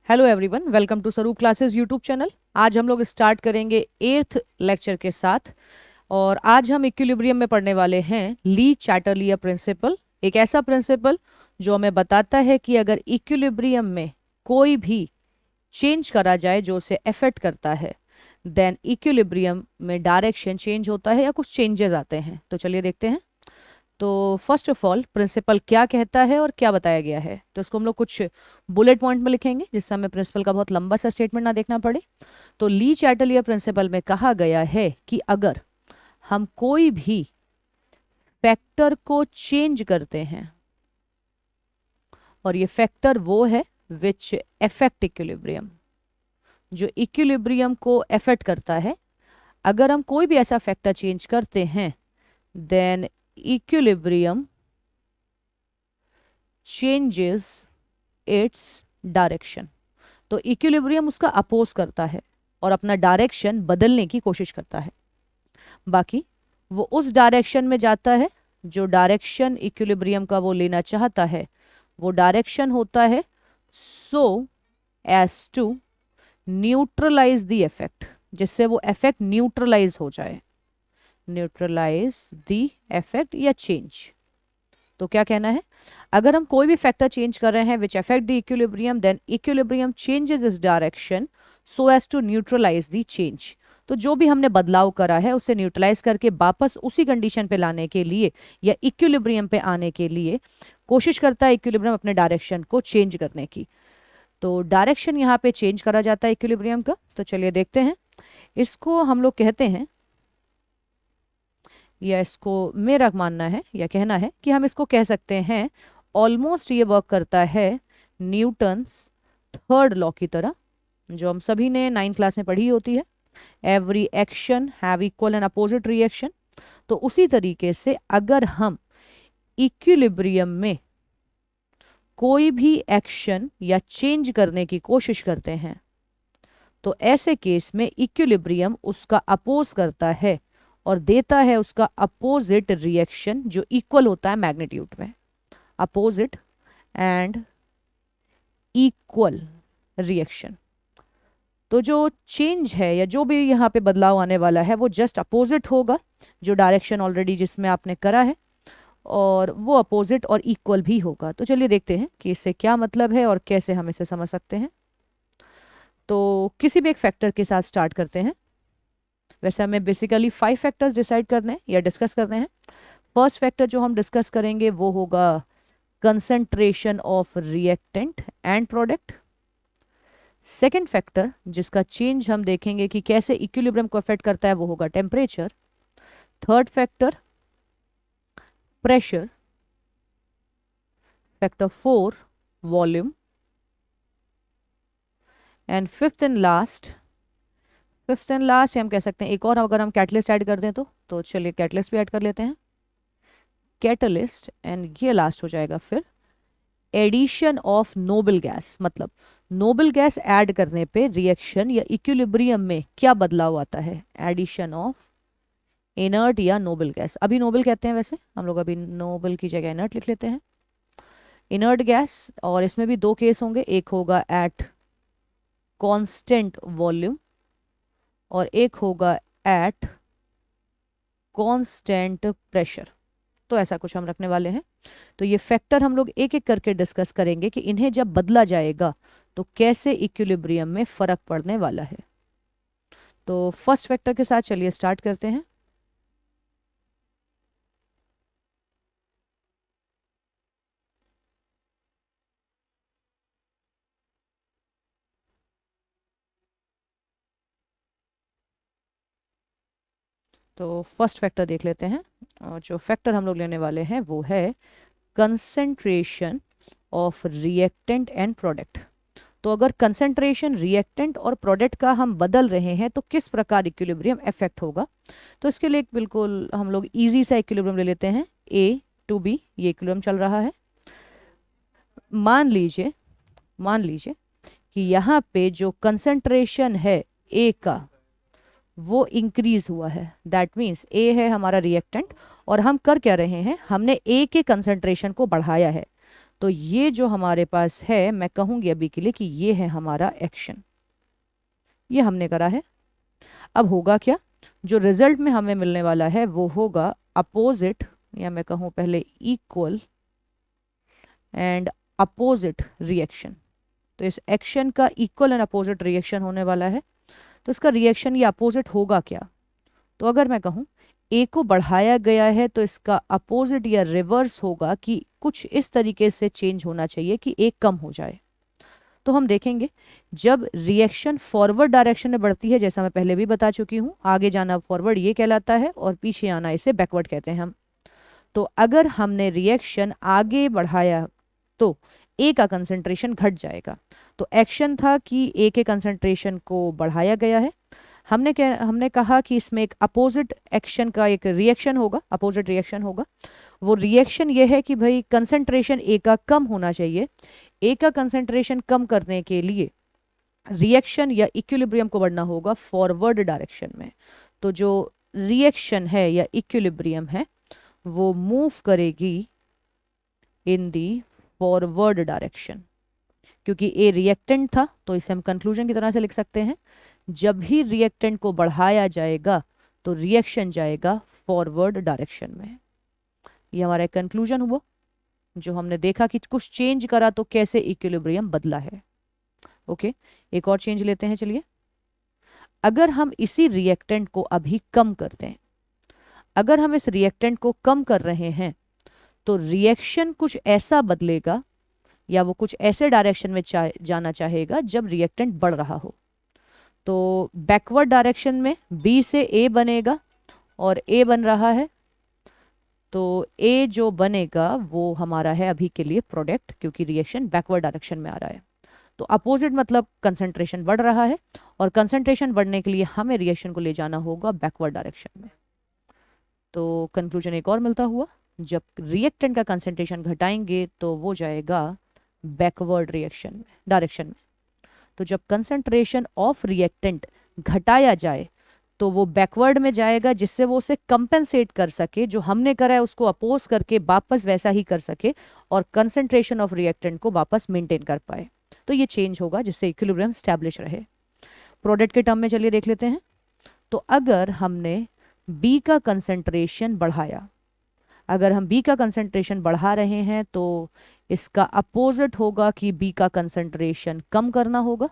Hello everyone, welcome to स्वरूप classes YouTube channel. आज हम लोग स्टार्ट करेंगे 8th लेक्चर के साथ। और आज हम इक्विलिब्रियम में पढ़ने वाले हैं ली चैटरलियर प्रिंसिपल। एक ऐसा प्रिंसिपल जो हमें बताता है कि अगर इक्विलिब्रियम में कोई भी चेंज करा जाए जो उसे अफेक्ट करता है, देन इक्विलिब्रियम में डायरेक्शन चेंज होता है या कुछ चेंजेस आते हैं। तो चलिए देखते हैं। तो फर्स्ट ऑफ ऑल प्रिंसिपल क्या कहता है और क्या बताया गया है, तो इसको हम लोग कुछ बुलेट पॉइंट में लिखेंगे जिससे हमें प्रिंसिपल का बहुत लंबा सा स्टेटमेंट ना देखना पड़े। तो ली चैटलियर प्रिंसिपल में कहा गया है कि अगर हम कोई भी फैक्टर को चेंज करते हैं, और ये फैक्टर वो है विच अफेक्ट इक्विलिब्रियम, जो इक्विलिब्रियम को अफेक्ट करता है, अगर हम कोई भी ऐसा फैक्टर चेंज करते हैं then equilibrium changes its direction. तो इक्विलिब्रियम उसका अपोज करता है और अपना डायरेक्शन बदलने की कोशिश करता है। बाकी वो उस डायरेक्शन में जाता है जो डायरेक्शन इक्विलिब्रियम का वो लेना चाहता है। वो डायरेक्शन होता है so as to neutralise the effect, जिससे वो इफेक्ट न्यूट्रलाइज हो जाए। न्यूट्रलाइज द इफेक्ट या चेंज। तो क्या कहना है, अगर हम कोई भी फैक्टर चेंज कर रहे हैं which affect the equilibrium, then equilibrium changes its direction so as to neutralise the change. तो जो भी हमने बदलाव करा है उसे न्यूट्रलाइज करके वापस उसी कंडीशन पे लाने के लिए या इक्विलिब्रियम पे आने के लिए कोशिश करता है इक्विलिब्रियम अपने डायरेक्शन को चेंज करने की। तो डायरेक्शन यहाँ पे चेंज करा जाता है इक्विलिब्रियम का। तो चलिए देखते हैं। इसको हम लोग कहते हैं, या इसको मेरा मानना है या कहना है कि हम इसको कह सकते हैं ऑलमोस्ट ये वर्क करता है न्यूटन्स थर्ड लॉ की तरह, जो हम सभी ने 9th क्लास में पढ़ी होती है। Every action have equal and opposite reaction. तो उसी तरीके से अगर हम इक्विलिब्रियम में कोई भी एक्शन या चेंज करने की कोशिश करते हैं तो ऐसे केस में इक्विलिब्रियम उसका अपोज करता है और देता है उसका अपोजिट रिएक्शन जो इक्वल होता है मैग्नीट्यूड में। Opposite and equal reaction. तो जो चेंज है या जो भी यहाँ पे बदलाव आने वाला है वो जस्ट अपोजिट होगा जो डायरेक्शन ऑलरेडी जिसमें आपने करा है, और वो अपोजिट और इक्वल भी होगा। तो चलिए देखते हैं कि इससे क्या मतलब है और कैसे हम इसे समझ सकते हैं। तो किसी भी एक फैक्टर के साथ स्टार्ट करते हैं। वैसे हमें बेसिकली 5 फैक्टर्स डिसाइड करने हैं या डिस्कस करने हैं। फर्स्ट फैक्टर जो हम डिस्कस करेंगे वो होगा concentration of reactant and product. Second factor जिसका चेंज हम देखेंगे कि कैसे इक्विलिब्रियम को अफेक्ट करता है वो होगा temperature. Third factor pressure. Factor 4 volume. And fifth and last हम कह सकते हैं एक और, अगर हम कैटलिस्ट ऐड कर दें तो चलिए कैटलिस्ट भी ऐड कर लेते हैं। कैटलिस्ट एंड ये लास्ट हो जाएगा फिर एडिशन ऑफ नोबल गैस। मतलब नोबल गैस ऐड करने पे रिएक्शन या इक्विलिब्रियम में क्या बदलाव आता है। एडिशन ऑफ इनर्ट या नोबल गैस। अभी नोबल कहते हैं, वैसे हम लोग अभी नोबल की जगह इनर्ट लिख लेते हैं। इनर्ट गैस, और इसमें भी 2 केस होंगे। एक होगा एट कांस्टेंट वॉल्यूम और एक होगा एट कांस्टेंट प्रेशर। तो ऐसा कुछ हम रखने वाले हैं। तो ये फैक्टर हम लोग एक एक करके डिस्कस करेंगे कि इन्हें जब बदला जाएगा तो कैसे इक्विलिब्रियम में फर्क पड़ने वाला है। तो फर्स्ट फैक्टर के साथ चलिए स्टार्ट करते हैं। तो फर्स्ट फैक्टर देख लेते हैं, और जो फैक्टर हम लोग लेने वाले हैं वो है concentration of reactant and product. तो अगर कंसंट्रेशन रिएक्टेंट और प्रोडक्ट का हम बदल रहे हैं तो किस प्रकार इक्विलिब्रियम इफेक्ट होगा। तो इसके लिए एक बिल्कुल हम लोग इजी सा इक्विलिब्रियम ले लेते हैं। ए टू बी ये इक्विलिब्रियम चल रहा है। मान लीजिए कि यहाँ पे जो कंसंट्रेशन है ए का वो इंक्रीज हुआ है। दैट मीन्स ए है हमारा रिएक्टेंट और हम कर क्या रहे हैं, हमने ए के कंसंट्रेशन को बढ़ाया है। तो ये जो हमारे पास है, मैं कहूँगी अभी के लिए कि ये है हमारा एक्शन, ये हमने करा है। अब होगा क्या, जो रिजल्ट में हमें मिलने वाला है वो होगा अपोजिट, या मैं कहूँ पहले इक्वल एंड अपोजिट रिएक्शन। तो इस एक्शन का इक्वल एंड अपोजिट रिएक्शन होने वाला है। तो इसका रिएक्शन ये अपोजिट होगा क्या, तो अगर मैं कहूँ ए को बढ़ाया गया है तो इसका अपोजिट या रिवर्स होगा कि कुछ इस तरीके से चेंज होना चाहिए कि ए कम हो जाए। तो हम देखेंगे जब रिएक्शन फॉरवर्ड डायरेक्शन में बढ़ती है, जैसा मैं पहले भी बता चुकी हूँ, आगे जाना फॉरवर्ड ये कहलाता है और पीछे आना इसे बैकवर्ड कहते हैं हम। तो अगर हमने रिएक्शन आगे बढ़ाया तो ए का कंसंट्रेशन घट जाएगा। तो एक्शन था कि ए के कंसंट्रेशन को बढ़ाया गया है। हमने कहा कि इसमें एक अपोजिट एक्शन का एक रिएक्शन होगा, अपोजिट रिएक्शन होगा। वो रिएक्शन ये है कि भाई कंसंट्रेशन ए का कम होना चाहिए। ए का कंसंट्रेशन कम करने के लिए रिएक्शन या इक्विलिब्रियम को बढ़ना होगा फॉरवर्ड डायरेक्शन में। तो जो रिएक्शन है या इक्विलिब्रियम है वो मूव करेगी इन दी फॉरवर्ड डायरेक्शन। क्योंकि ए रिएक्टेंट था तो इसे हम कंक्लूजन की तरह से लिख सकते हैं, जब भी रिएक्टेंट को बढ़ाया जाएगा तो रिएक्शन जाएगा फॉरवर्ड डायरेक्शन में। ये हमारा कंक्लूजन हुआ, जो हमने देखा कि कुछ चेंज करा तो कैसे इक्विलिब्रियम बदला है। ओके, एक और चेंज लेते हैं। चलिए, अगर हम इसी रिएक्टेंट को अभी कम करते हैं, अगर हम इस रिएक्टेंट को कम कर रहे हैं तो रिएक्शन कुछ ऐसा बदलेगा या वो कुछ ऐसे डायरेक्शन में जाना चाहेगा जब रिएक्टेंट बढ़ रहा हो। तो बैकवर्ड डायरेक्शन में बी से ए बनेगा और ए बन रहा है, तो ए जो बनेगा वो हमारा है अभी के लिए प्रोडक्ट, क्योंकि रिएक्शन बैकवर्ड डायरेक्शन में आ रहा है। तो अपोजिट मतलब कंसंट्रेशन बढ़ रहा है और कंसंट्रेशन बढ़ने के लिए हमें रिएक्शन को ले जाना होगा बैकवर्ड डायरेक्शन में। तो कंक्लूजन एक और मिलता हुआ, जब रिएक्टेंट का कंसंट्रेशन घटाएंगे तो वो जाएगा बैकवर्ड रिएक्शन में, डायरेक्शन में। तो जब कंसंट्रेशन ऑफ रिएक्टेंट घटाया जाए तो वो बैकवर्ड में जाएगा, जिससे वो उसे कंपेंसेट कर सके, जो हमने करा है उसको अपोज करके वापस वैसा ही कर सके और कंसंट्रेशन ऑफ रिएक्टेंट को वापस मेंटेन कर पाए। तो ये चेंज होगा जिससे इक्विलिब्रियम स्टैब्लिश रहे। प्रोडक्ट के टर्म में चलिए देख लेते हैं। तो अगर हमने बी का कंसंट्रेशन बढ़ाया, अगर हम बी का कंसंट्रेशन बढ़ा रहे हैं तो इसका अपोजिट होगा कि बी का कंसंट्रेशन कम करना होगा।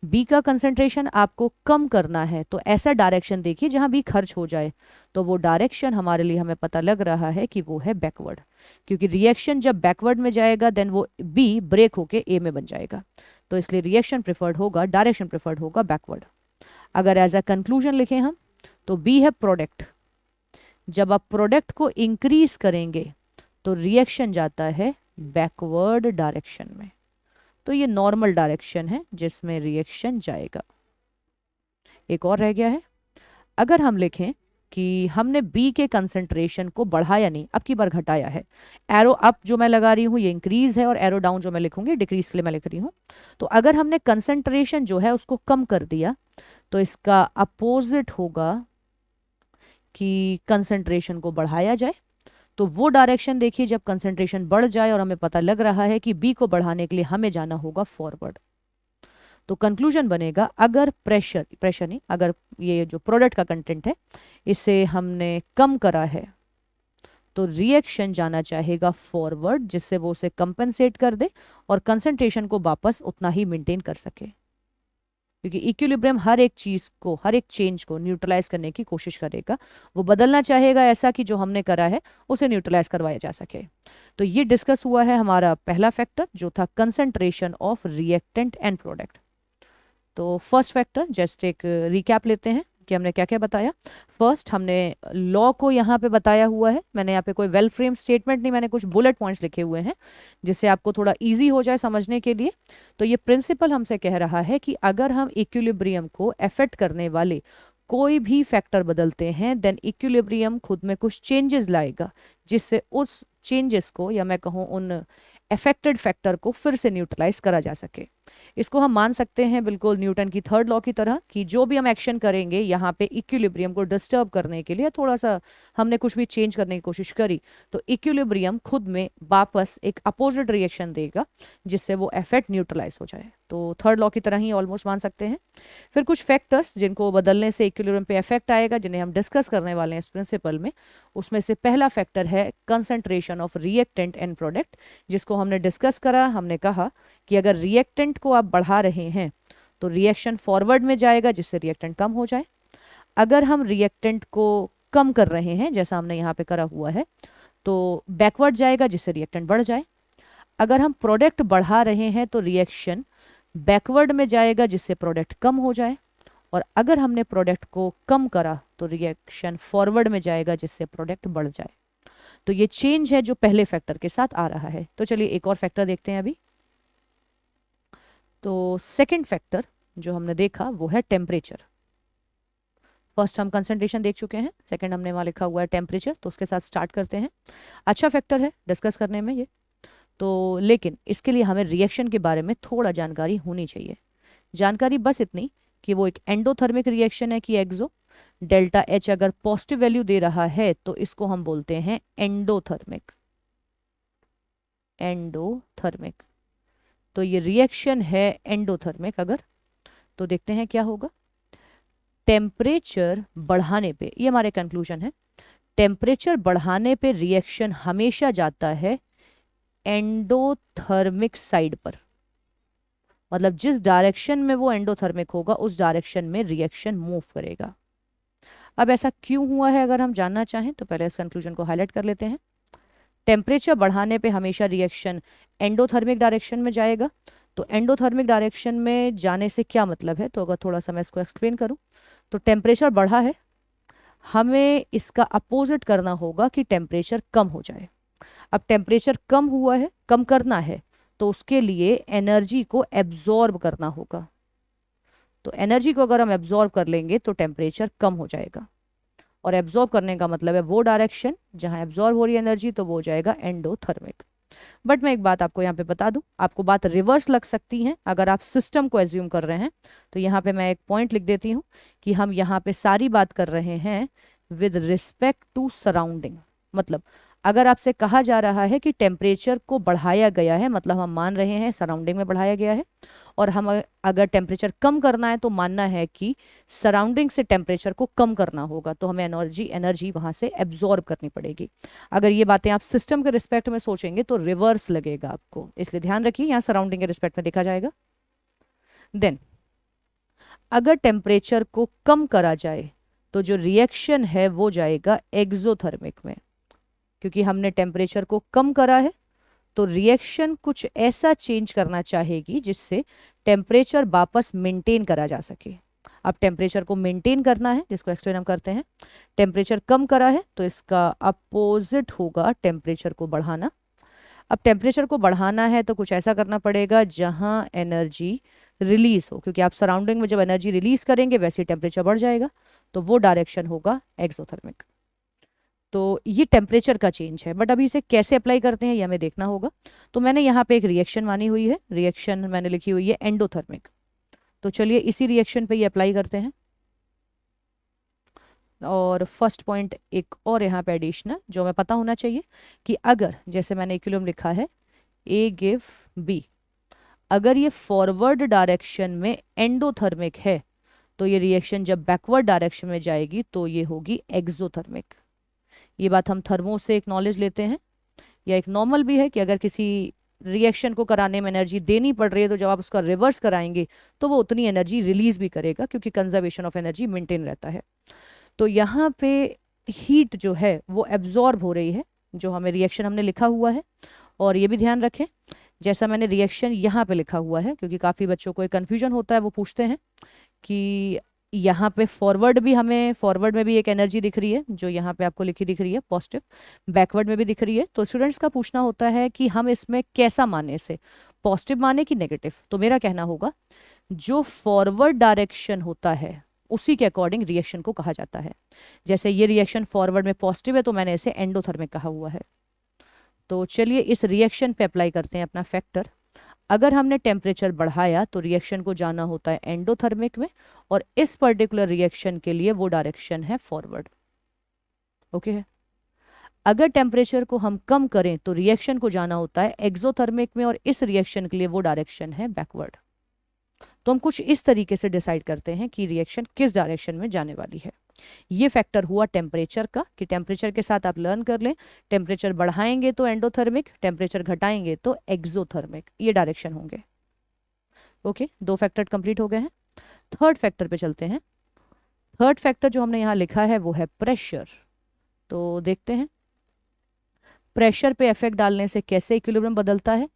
बी का कंसंट्रेशन आपको कम करना है तो ऐसा डायरेक्शन देखिए जहां बी खर्च हो जाए। तो वो डायरेक्शन हमारे लिए हमें पता लग रहा है कि वो है बैकवर्ड, क्योंकि रिएक्शन जब बैकवर्ड में जाएगा देन वो बी ब्रेक होके ए में बन जाएगा। तो इसलिए रिएक्शन प्रेफर्ड होगा, डायरेक्शन प्रेफर्ड होगा बैकवर्ड। अगर एज अ कंक्लूजन लिखें हम तो बी है प्रोडक्ट। जब आप प्रोडक्ट को इंक्रीज करेंगे तो रिएक्शन जाता है बैकवर्ड डायरेक्शन में। तो ये नॉर्मल डायरेक्शन है जिसमें रिएक्शन जाएगा। एक और रह गया है, अगर हम लिखें कि हमने बी के कंसंट्रेशन को बढ़ाया नहीं, अब की बार घटाया है। एरो अप जो मैं लगा रही हूँ ये इंक्रीज है और एरो डाउन जो मैं लिखूंगी डिक्रीज के लिए मैं लिख रही हूँ। तो अगर हमने कंसंट्रेशन जो है उसको कम कर दिया तो इसका अपोजिट होगा कि कंसंट्रेशन को बढ़ाया जाए। तो वो डायरेक्शन देखिए जब कंसंट्रेशन बढ़ जाए और हमें पता लग रहा है कि बी को बढ़ाने के लिए हमें जाना होगा फॉरवर्ड। तो कंक्लूजन बनेगा, अगर प्रेशर नहीं, अगर ये जो प्रोडक्ट का कंटेंट है इसे हमने कम करा है तो रिएक्शन जाना चाहेगा फॉरवर्ड, जिससे वो उसे कंपेंसेट कर दे और कंसंट्रेशन को वापस उतना ही मेंटेन कर सके। क्योंकि इक्विलिब्रियम हर एक चीज को, हर एक चेंज को न्यूट्रलाइज करने की कोशिश करेगा। वो बदलना चाहेगा ऐसा कि जो हमने करा है उसे न्यूट्रलाइज करवाया जा सके। तो ये डिस्कस हुआ है हमारा पहला फैक्टर जो था concentration of reactant and product. तो फर्स्ट फैक्टर जस्ट एक रिकैप लेते हैं कि हमने क्या क्या बताया। फर्स्ट हमने लॉ को यहाँ पे बताया हुआ है, मैंने यहाँ पे कोई वेल फ्रेम स्टेटमेंट नहीं, मैंने कुछ बुलेट पॉइंट्स लिखे हुए हैं जिससे आपको थोड़ा इजी हो जाए समझने के लिए। तो ये प्रिंसिपल हमसे कह रहा है कि अगर हम इक्विलिब्रियम को अफेक्ट करने वाले कोई भी फैक्टर बदलते हैं देन इक्विलिब्रियम खुद में कुछ चेंजेस लाएगा, जिससे उस चेंजेस को या मैं कहूँ उन अफेक्टेड फैक्टर को फिर से न्यूट्रलाइज करा जा सके। इसको हम मान सकते हैं बिल्कुल न्यूटन की थर्ड लॉ की तरह कि जो भी हम एक्शन करेंगे यहाँ पे इक्विलिब्रियम को डिस्टर्ब करने के लिए, थोड़ा सा हमने कुछ भी चेंज करने की कोशिश करी, तो इक्विलिब्रियम खुद में वापस एक अपोजिट रिएक्शन देगा जिससे वो इफेक्ट न्यूट्रलाइज हो जाए। तो थर्ड लॉ की तरह ही ऑलमोस्ट मान सकते हैं। फिर कुछ फैक्टर्स जिनको बदलने से इक्विलिब्रियम पे इफेक्ट आएगा, जिन्हें हम डिस्कस करने वाले हैं इस प्रिंसिपल में। उसमें से पहला फैक्टर है concentration of reactant and product, जिसको हमने डिस्कस करा। हमने कहा कि अगर रिएक्टेंट को आप बढ़ा रहे हैं तो रिएक्शन फॉरवर्ड में जाएगा जिससे रिएक्टेंट कम हो जाए। अगर हम रिएक्टेंट को कम कर रहे हैं जैसा हमने यहाँ पे करा हुआ है तो बैकवर्ड जाएगा जिससे रिएक्टेंट बढ़ जाए। अगर हम प्रोडक्ट बढ़ा रहे हैं तो रिएक्शन बैकवर्ड में जाएगा जिससे प्रोडक्ट कम हो जाए। और अगर हमने प्रोडक्ट को कम करा तो रिएक्शन फॉरवर्ड में जाएगा जिससे प्रोडक्ट बढ़ जाए। तो ये चेंज है जो पहले फैक्टर के साथ आ रहा है। तो चलिए एक और फैक्टर देखते हैं अभी। तो सेकंड फैक्टर जो हमने देखा वो है टेम्परेचर। फर्स्ट हम कंसंट्रेशन देख चुके हैं, सेकंड हमने वहां लिखा हुआ है टेम्परेचर, तो उसके साथ स्टार्ट करते हैं। अच्छा फैक्टर है डिस्कस करने में ये तो, लेकिन इसके लिए हमें रिएक्शन के बारे में थोड़ा जानकारी होनी चाहिए। जानकारी बस इतनी कि वो एक एंडोथर्मिक रिएक्शन है कि एक्सो। डेल्टा एच अगर पॉजिटिव वैल्यू दे रहा है तो इसको हम बोलते हैं एंडोथर्मिक। एंडोथर्मिक तो ये रिएक्शन है एंडोथर्मिक अगर। तो देखते हैं क्या होगा। टेम्परेचर बढ़ाने पे, ये हमारे कंक्लूजन है, टेम्परेचर बढ़ाने पे रिएक्शन हमेशा जाता है एंडोथर्मिक साइड पर। मतलब जिस डायरेक्शन में वो एंडोथर्मिक होगा उस डायरेक्शन में रिएक्शन मूव करेगा। अब ऐसा क्यों हुआ है अगर हम जानना चाहें तो पहले इस कंक्लूजन को हाईलाइट कर लेते हैं। टेम्परेचर बढ़ाने पे हमेशा रिएक्शन एंडोथर्मिक डायरेक्शन में जाएगा। तो एंडोथर्मिक डायरेक्शन में जाने से क्या मतलब है, तो अगर थोड़ा सा मैं इसको एक्सप्लेन करूं तो टेम्परेचर बढ़ा है, हमें इसका अपोजिट करना होगा कि टेम्परेचर कम हो जाए। अब टेम्परेचर कम हुआ है, कम करना है तो उसके लिए एनर्जी को एब्जॉर्ब करना होगा। तो एनर्जी को अगर हम एब्जॉर्ब कर लेंगे तो टेम्परेचर कम हो जाएगा। और एब्जॉर्ब करने का मतलब है वो डायरेक्शन जहां एब्जॉर्ब हो रही है एनर्जी, तो वो हो जाएगा एंडोथर्मिक। बट मैं एक बात आपको यहाँ पे बता दूं, आपको बात रिवर्स लग सकती है अगर आप सिस्टम को एज्यूम कर रहे हैं। तो यहाँ पे मैं एक पॉइंट लिख देती हूँ कि हम यहाँ पे सारी बात कर रहे हैं विद रिस्पेक्ट टू सराउंडिंग। मतलब अगर आपसे कहा जा रहा है कि टेम्परेचर को बढ़ाया गया है, मतलब हम मान रहे हैं सराउंडिंग में बढ़ाया गया है। और हम अगर टेम्परेचर कम करना है तो मानना है कि सराउंडिंग से टेम्परेचर को कम करना होगा, तो हमें एनर्जी वहां से एब्जॉर्ब करनी पड़ेगी। अगर ये बातें आप सिस्टम के रिस्पेक्ट में सोचेंगे तो रिवर्स लगेगा आपको, इसलिए ध्यान रखिए यहाँ सराउंडिंग के रिस्पेक्ट में देखा जाएगा। देन अगर टेम्परेचर को कम करा जाए तो जो रिएक्शन है वो जाएगा एक्सोथर्मिक में। क्योंकि हमने टेम्परेचर को कम करा है तो रिएक्शन कुछ ऐसा चेंज करना चाहेगी जिससे टेम्परेचर वापस मेंटेन करा जा सके। अब टेम्परेचर को मेंटेन करना है, जिसको एक्सप्लेन हम करते हैं। टेम्परेचर कम करा है तो इसका अपोजिट होगा टेम्परेचर को बढ़ाना। अब टेम्परेचर को बढ़ाना है तो कुछ ऐसा करना पड़ेगा जहां एनर्जी रिलीज हो, क्योंकि आप सराउंडिंग में जब एनर्जी रिलीज करेंगे वैसे टेम्परेचर बढ़ जाएगा, तो वो डायरेक्शन होगा एक्सोथर्मिक। तो ये टेम्परेचर का चेंज है, बट अभी इसे कैसे अप्लाई करते हैं ये हमें देखना होगा। तो मैंने यहाँ पे एक रिएक्शन मानी हुई है, रिएक्शन मैंने लिखी हुई है एंडोथर्मिक। तो चलिए इसी रिएक्शन पे ये अप्लाई करते हैं। और फर्स्ट पॉइंट एक और यहाँ पे एडिशनल जो हमें पता होना चाहिए कि अगर जैसे मैंने इक्विलिब्रियम लिखा है ए गिव बी, अगर ये फॉरवर्ड डायरेक्शन में एंडोथर्मिक है तो ये रिएक्शन जब बैकवर्ड डायरेक्शन में जाएगी तो ये होगी एक्सोथर्मिक। ये बात हम थर्मो से एक नॉलेज लेते हैं, या एक नॉर्मल भी है कि अगर किसी रिएक्शन को कराने में एनर्जी देनी पड़ रही है तो जब आप उसका रिवर्स कराएंगे तो वो उतनी एनर्जी रिलीज भी करेगा, क्योंकि कंजर्वेशन ऑफ एनर्जी मेंटेन रहता है। तो यहाँ पे हीट जो है वो एब्जॉर्ब हो रही है, जो हमें रिएक्शन हमने लिखा हुआ है। और ये भी ध्यान रखें जैसा मैंने रिएक्शन यहाँ पे लिखा हुआ है, क्योंकि काफ़ी बच्चों को एक कन्फ्यूजन होता है, वो पूछते हैं कि यहाँ पे फॉरवर्ड भी, हमें फॉरवर्ड में भी एक एनर्जी दिख रही है जो यहाँ पे आपको लिखी दिख रही है पॉजिटिव, बैकवर्ड में भी दिख रही है। तो स्टूडेंट्स का पूछना होता है कि हम इसमें कैसा माने, से पॉजिटिव माने कि नेगेटिव। तो मेरा कहना होगा जो फॉरवर्ड डायरेक्शन होता है उसी के अकॉर्डिंग रिएक्शन को कहा जाता है। जैसे ये रिएक्शन फॉरवर्ड में पॉजिटिव है तो मैंने इसे एंडोथर्मिक कहा हुआ है। तो चलिए इस रिएक्शन पे अप्लाई करते हैं अपना फैक्टर। अगर हमने टेम्परेचर बढ़ाया तो रिएक्शन को जाना होता है एंडोथर्मिक में, और इस पर्टिकुलर रिएक्शन के लिए वो डायरेक्शन है फॉरवर्ड। ओके है। अगर टेम्परेचर को हम कम करें तो रिएक्शन को जाना होता है एक्सोथर्मिक में, और इस रिएक्शन के लिए वो डायरेक्शन है बैकवर्ड। तो हम कुछ इस तरीके से डिसाइड करते हैं कि रिएक्शन किस डायरेक्शन में जाने वाली है। ये फैक्टर हुआ टेम्परेचर का, कि टेम्परेचर के साथ आप लर्न कर लें, टेम्परेचर बढ़ाएंगे तो एंडोथर्मिक, टेम्परेचर घटाएंगे तो एक्सोथर्मिक, ये डायरेक्शन होंगे। ओके, दो फैक्टर कंप्लीट हो गए हैं। थर्ड फैक्टर पे चलते हैं। थर्ड फैक्टर जो हमने यहाँ लिखा है वो है प्रेशर। तो देखते हैं प्रेशर पे इफेक्ट डालने से कैसे इक्विलिब्रियम बदलता है।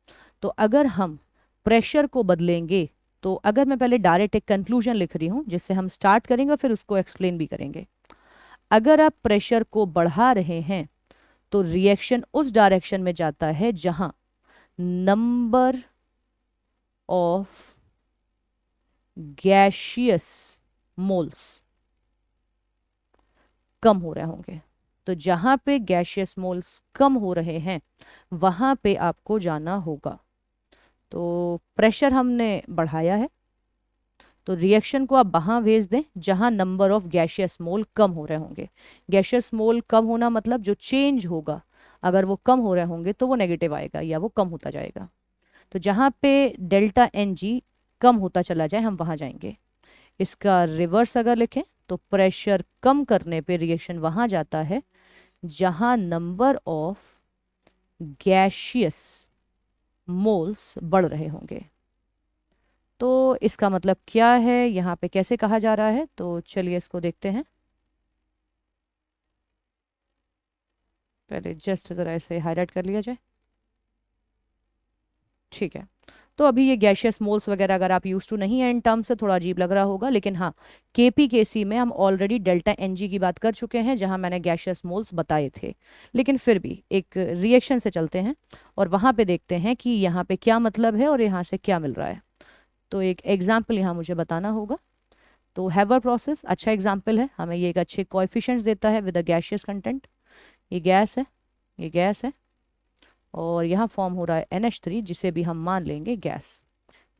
तो अगर हम प्रेशर को बदलेंगे, तो अगर मैं पहले डायरेक्ट एक कंक्लूजन लिख रही हूँ जिससे हम स्टार्ट करेंगे और फिर उसको एक्सप्लेन भी करेंगे। अगर आप प्रेशर को बढ़ा रहे हैं तो रिएक्शन उस डायरेक्शन में जाता है जहां नंबर ऑफ गैशियस मोल्स कम हो रहे होंगे। तो जहां पे गैशियस मोल्स कम हो रहे हैं वहां पे आपको जाना होगा। तो प्रेशर हमने बढ़ाया है तो रिएक्शन को आप वहां भेज दें जहां नंबर ऑफ गैशियस मोल कम हो रहे होंगे। गैशियस मोल कम होना मतलब जो चेंज होगा, अगर वो कम हो रहे होंगे तो वो नेगेटिव आएगा या वो कम होता जाएगा। तो जहां पे डेल्टा एन जी कम होता चला जाए हम वहां जाएंगे। इसका रिवर्स अगर लिखें तो प्रेशर कम करने पे रिएक्शन वहां जाता है जहां नंबर ऑफ गैशियस मोल्स बढ़ रहे होंगे। तो इसका मतलब क्या है, यहाँ पे कैसे कहा जा रहा है, तो चलिए इसको देखते हैं। पहले जस्ट ज़रा ऐसे हाईलाइट कर लिया जाए। ठीक है। तो अभी ये गैशियस मोल्स वगैरह अगर आप यूज टू नहीं है इन टर्म से थोड़ा अजीब लग रहा होगा, लेकिन हाँ केपीकेसी में हम ऑलरेडी डेल्टा एनजी की बात कर चुके हैं जहां मैंने गैशियस मोल्स बताए थे। लेकिन फिर भी एक रिएक्शन से चलते हैं और वहां पे देखते हैं कि यहाँ पे क्या मतलब है और यहाँ से क्या मिल रहा है। तो एक एग्जाम्पल यहाँ मुझे बताना होगा। तो हैवर प्रोसेस अच्छा एग्जाम्पल है, हमें ये एक अच्छे कोएफिशिएंट्स देता है विद अ गैशियस कंटेंट। ये गैस है, ये गैस है, और यहाँ फॉर्म हो रहा है NH3 जिसे भी हम मान लेंगे गैस।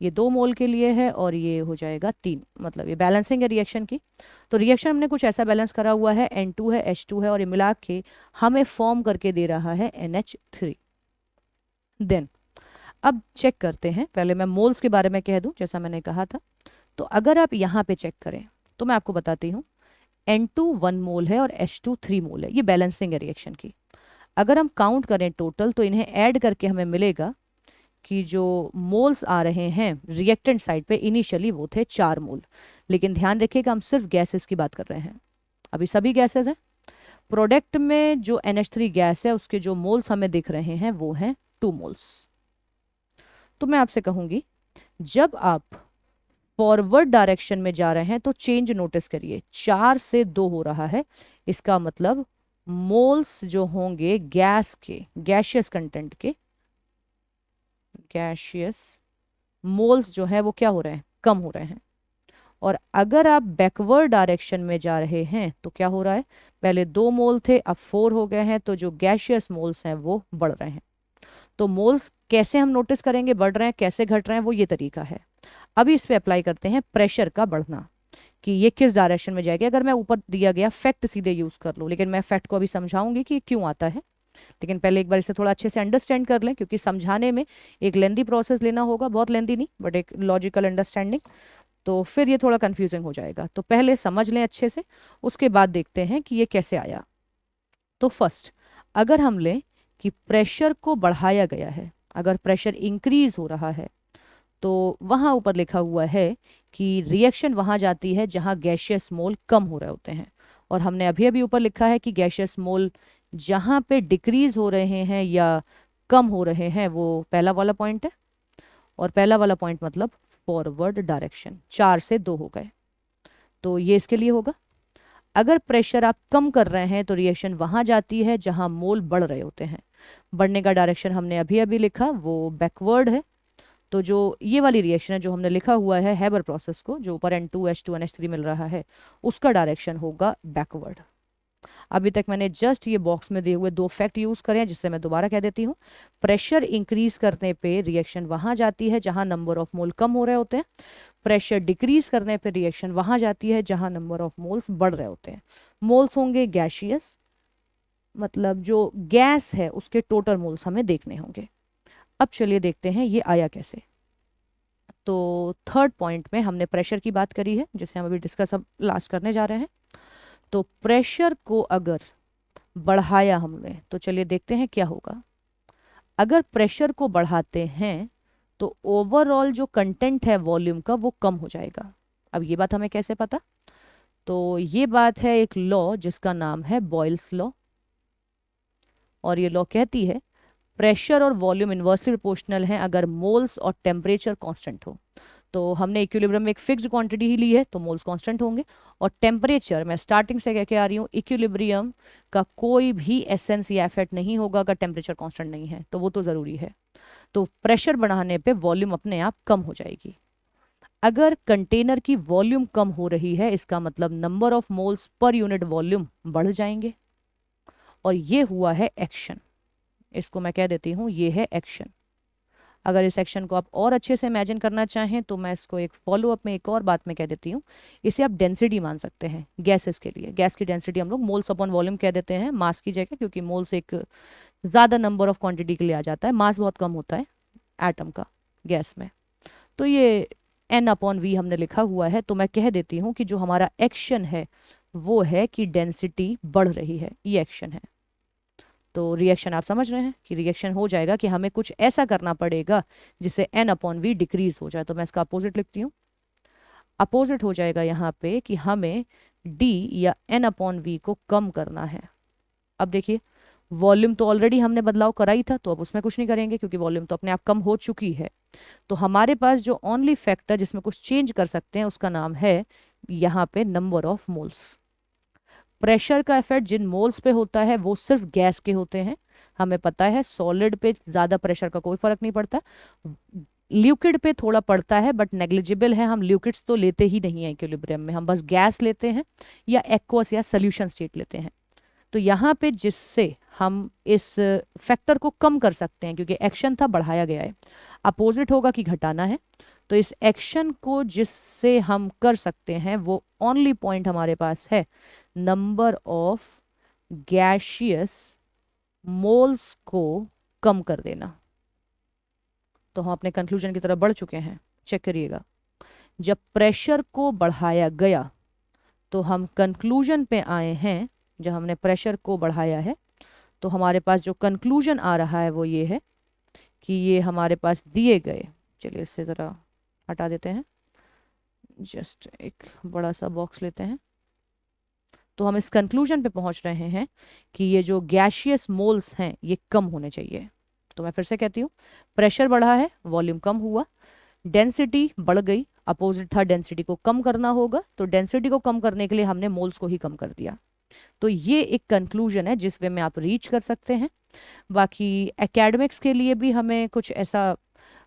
ये 2 मोल के लिए है और ये हो जाएगा 3, मतलब ये बैलेंसिंग है रिएक्शन की। तो रिएक्शन हमने कुछ ऐसा बैलेंस करा हुआ है, N2 है, H2 है, और ये मिला के हमें फॉर्म करके दे रहा है NH3। देन अब चेक करते हैं, पहले मैं मोल्स के बारे में कह दूं जैसा मैंने कहा था। तो अगर आप यहाँ पे चेक करें तो मैं आपको बताती हूँ, N2 1 मोल है और H2 3 मोल है, ये बैलेंसिंग है रिएक्शन की। अगर हम काउंट करें टोटल तो इन्हें ऐड करके हमें मिलेगा कि जो मोल्स आ रहे हैं रिएक्टेंट साइड पे इनिशियली वो थे 4 मोल। लेकिन ध्यान रखिएगा हम सिर्फ गैसेस की बात कर रहे हैं, अभी सभी गैसेस हैं। प्रोडक्ट में जो NH3 गैस है उसके जो मोल्स हमें दिख रहे हैं वो हैं 2 मोल्स। तो मैं आपसे कहूंगी जब आप फॉरवर्ड डायरेक्शन में जा रहे हैं तो चेंज नोटिस करिए, 4 से 2 हो रहा है। इसका मतलब मोल्स जो होंगे गैस के, गैशियस कंटेंट के, गैशियस मोल्स जो है वो क्या हो रहे हैं, कम हो रहे हैं। और अगर आप बैकवर्ड डायरेक्शन में जा रहे हैं तो क्या हो रहा है, पहले 2 मोल थे अब 4 हो गए हैं, तो जो गैशियस मोल्स हैं वो बढ़ रहे हैं। तो मोल्स कैसे हम नोटिस करेंगे बढ़ रहे हैं कैसे घट रहे हैं, वो ये तरीका है। अभी इस पे अप्लाई करते हैं प्रेशर का बढ़ना, कि ये किस डायरेक्शन में जाएगी। अगर मैं ऊपर दिया गया फैक्ट सीधे यूज कर लूँ, लेकिन मैं फैक्ट को अभी समझाऊंगी कि क्यों आता है। लेकिन पहले एक बार इसे थोड़ा अच्छे से अंडरस्टैंड कर लें, क्योंकि समझाने में एक लेंदी प्रोसेस लेना होगा, बहुत लेंदी नहीं बट एक लॉजिकल अंडरस्टैंडिंग, तो फिर ये थोड़ा कंफ्यूजिंग हो जाएगा। तो पहले समझ लें अच्छे से, उसके बाद देखते हैं कि ये कैसे आया। तो फर्स्ट अगर हम लें कि प्रेशर को बढ़ाया गया है, अगर प्रेशर इंक्रीज हो रहा है तो वहां ऊपर लिखा हुआ है कि रिएक्शन वहां जाती है जहां गैशियस मोल कम हो रहे होते हैं। और हमने अभी अभी ऊपर लिखा है कि गैशियस मोल जहां पे डिक्रीज हो रहे हैं या कम हो रहे हैं वो पहला वाला पॉइंट है। और पहला वाला पॉइंट मतलब फॉरवर्ड डायरेक्शन, 4 से 2 हो गए, तो ये इसके लिए होगा। अगर प्रेशर आप कम कर रहे हैं तो रिएक्शन वहां जाती है जहां मोल बढ़ रहे होते हैं। बढ़ने का डायरेक्शन हमने अभी अभी लिखा वो बैकवर्ड है। तो जो ये वाली रिएक्शन है जो हमने लिखा हुआ है हैबर प्रोसेस को, जो ऊपर N2 H2 NH3 मिल रहा है, उसका डायरेक्शन होगा बैकवर्ड। अभी तक मैंने जस्ट ये बॉक्स में दिए हुए दो फैक्ट यूज करे हैं, जिससे मैं दोबारा कह देती हूँ। प्रेशर इंक्रीज करने पे रिएक्शन वहां जाती है जहां नंबर ऑफ मोल कम हो रहे होते हैं। प्रेशर डिक्रीज करने पे रिएक्शन वहां जाती है जहां नंबर ऑफ मोल्स बढ़ रहे होते हैं। मोल्स होंगे गैशियस, मतलब जो गैस है उसके टोटल मोल्स हमें देखने होंगे। अब चलिए देखते हैं ये आया कैसे। तो थर्ड पॉइंट में हमने प्रेशर की बात करी है, जिसे हम अभी डिस्कस अब लास्ट करने जा रहे हैं। तो प्रेशर को अगर बढ़ाया हमने तो चलिए देखते हैं क्या होगा। अगर प्रेशर को बढ़ाते हैं तो ओवरऑल जो कंटेंट है वॉल्यूम का वो कम हो जाएगा। अब ये बात हमें कैसे पता? तो ये बात है एक लॉ जिसका नाम है बॉयल्स लॉ। और ये लॉ कहती है प्रेशर और वॉल्यूम इन्वर्सली प्रोपोर्शनल हैं अगर मोल्स और टेम्परेचर कांस्टेंट हो। तो हमने इक्विलिब्रियम में एक फिक्स्ड क्वांटिटी ही ली है तो मोल्स कांस्टेंट होंगे। और टेम्परेचर मैं स्टार्टिंग से कह के आ रही हूँ, इक्विलिब्रियम का कोई भी एसेंस या इफेक्ट नहीं होगा अगर टेम्परेचर कांस्टेंट नहीं है, तो वो तो ज़रूरी है। तो प्रेशर बढ़ाने पे वॉल्यूम अपने आप कम हो जाएगी। अगर कंटेनर की वॉल्यूम कम हो रही है इसका मतलब number of moles per unit volume बढ़ जाएंगे। और ये हुआ है एक्शन। इसको मैं कह देती हूँ ये है एक्शन। अगर इस एक्शन को आप और अच्छे से इमेजिन करना चाहें तो मैं इसको एक फॉलो अप में एक और बात में कह देती हूँ। इसे आप डेंसिटी मान सकते हैं गैसेस के लिए। गैस की डेंसिटी हम लोग मोल्स अपॉन वॉल्यूम कह देते हैं मास की जगह, क्योंकि मोल्स एक ज़्यादा नंबर ऑफ क्वांटिटी के लिए आ जाता है, मास बहुत कम होता है एटम का गैस में। तो ये एन अपॉन वी हमने लिखा हुआ है। तो मैं कह देती हूँ कि जो हमारा एक्शन है वो है कि डेंसिटी बढ़ रही है, ये एक्शन है। तो रिएक्शन आप समझ रहे हैं कि रिएक्शन हो जाएगा कि हमें कुछ ऐसा करना पड़ेगा जिससे एन अपॉन वी डिक्रीज हो जाए। तो मैं इसका अपोजिट लिखती हूँ। अपोजिट हो जाएगा यहाँ पे कि हमें डी या एन अपॉन वी को कम करना है। अब देखिए वॉल्यूम तो ऑलरेडी हमने बदलाव करा ही था, तो अब उसमें कुछ नहीं करेंगे क्योंकि वॉल्यूम तो अपने आप कम हो चुकी है। तो हमारे पास जो ओनली फैक्टर जिसमें कुछ चेंज कर सकते हैं उसका नाम है यहाँ पे नंबर ऑफ मोल्स। प्रेशर का इफेक्ट जिन मोल्स पे होता है वो सिर्फ गैस के होते हैं। हमें पता है सॉलिड पे ज्यादा प्रेशर का कोई फर्क नहीं पड़ता। लिक्विड पे थोड़ा पड़ता है बट नेग्लिजिबल है। हम लिक्विड्स तो लेते ही नहीं है इक्विलिब्रियम में, हम बस गैस लेते हैं या एक्वस या सोल्यूशन स्टेट लेते हैं। तो यहाँ पे जिससे हम इस फैक्टर को कम कर सकते हैं क्योंकि एक्शन था बढ़ाया गया है, अपोजिट होगा कि घटाना है। तो इस एक्शन को जिससे हम कर सकते हैं वो ओनली पॉइंट हमारे पास है नंबर ऑफ गैशियस मोल्स को कम कर देना। तो हम अपने कंक्लूजन की तरफ बढ़ चुके हैं। चेक करिएगा, जब प्रेशर को बढ़ाया गया तो हम कंक्लूजन पे आए हैं। जब हमने प्रेशर को बढ़ाया है तो हमारे पास जो कंक्लूजन आ रहा है वो ये है कि ये हमारे पास दिए गए, चलिए इससे ज़रा हटा देते हैं, जस्ट एक बड़ा सा बॉक्स लेते हैं। तो हम इस कंक्लूजन पे पहुंच रहे हैं कि ये जो गैशियस मोल्स हैं ये कम होने चाहिए। तो मैं फिर से कहती हूँ, प्रेशर बढ़ा है, वॉल्यूम कम हुआ, डेंसिटी बढ़ गई, अपोजिट था डेंसिटी को कम करना होगा। तो डेंसिटी को कम करने के लिए हमने मोल्स को ही कम कर दिया। तो ये एक कंक्लूजन है जिस वे में आप रीच कर सकते हैं। बाकी एकेडमिक्स के लिए भी हमें कुछ ऐसा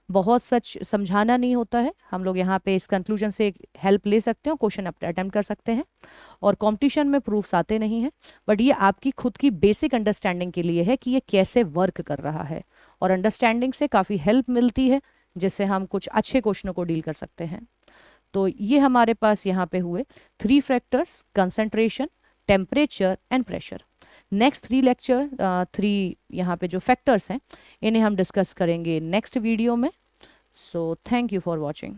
बहुत सच समझाना नहीं होता है। हम लोग यहाँ पे इस कंक्लूजन से हेल्प ले सकते हो, क्वेश्चन अटेम्प्ट कर सकते हैं। और कंपटीशन में प्रूफ्स आते नहीं हैं, बट ये आपकी खुद की बेसिक अंडरस्टैंडिंग के लिए है कि ये कैसे वर्क कर रहा है। और अंडरस्टैंडिंग से काफ़ी हेल्प मिलती है जिससे हम कुछ अच्छे क्वेश्चनों को डील कर सकते हैं। तो ये हमारे पास यहाँ पे हुए 3 factors, concentration, temperature and pressure. Next 3 lecture 3 यहाँ पे जो फैक्टर्स हैं इन्हें हम डिस्कस करेंगे नेक्स्ट वीडियो में। So thank you for watching.